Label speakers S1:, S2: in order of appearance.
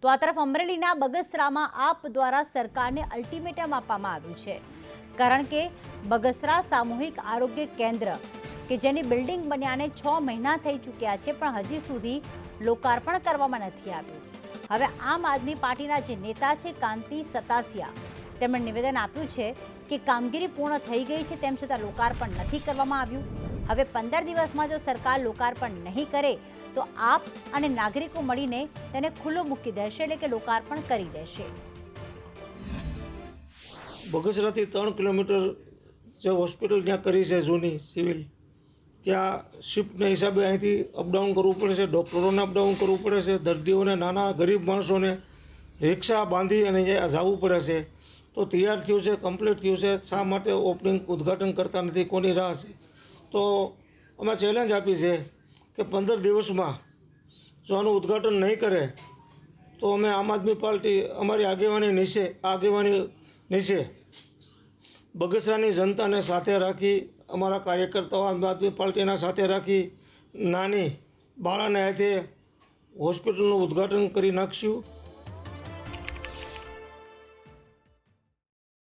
S1: તો આ તરફ અમરેલીના બગસરામાં આપ દ્વારા સરકારને અલ્ટિમેટમ આપવામાં આવ્યું છે, કારણ કે બગસરા સામૂહિક આરોગ્ય કેન્દ્ર કે જેની બિલ્ડિંગ બન્યાને 6 મહિના થઈ ચૂક્યા છે, પણ હજી સુધી લોકાર્પણ કરવામાં નથી આવ્યું. હવે આમ આદમી પાર્ટીના જે નેતા છે કાંતિ સતાસિયા, તેમણે નિવેદન આપ્યું છે કે કામગીરી પૂર્ણ થઈ ગઈ છે, તેમ છતાં લોકાર્પણ નથી કરવામાં આવ્યું. હવે 15 દિવસમાં જો સરકાર લોકાર્પણ નહીં કરે તો આપ અને નાગરિકો મળીને તેને ખુલ્લો મૂકી દેશે, એટલે કે લોકાર્પણ કરી દેશે.
S2: બગસરાથી 3 કિલોમીટર જે હોસ્પિટલ જ્યાં કરી છે જૂની સિવિલ, ત્યાં શિફ્ટના હિસાબે અહીંથી અપડાઉન કરવું પડે છે, ડૉક્ટરોને અપડાઉન કરવું પડે છે, દર્દીઓને, નાના ગરીબ માણસોને રિક્ષા બાંધી અને જવું પડે છે. તો તૈયાર થયું છે, કમ્પ્લીટ થયું છે, શા માટે ઓપનિંગ ઉદ્ઘાટન કરતા નથી, કોની રાહ છે? તો અમે ચેલેન્જ આપી છે કે 15 દિવસમાં જો આનું ઉદ્ઘાટન નહીં કરે તો અમે આમ આદમી પાર્ટી અમારી આગેવાની નીચે બગસરાની જનતાને સાથે રાખી, અમારા કાર્યકર્તાઓ આમ આદમી પાર્ટીના સાથે રાખી નાની બાળાને હાથે હોસ્પિટલનું ઉદ્ઘાટન કરી નાખશું.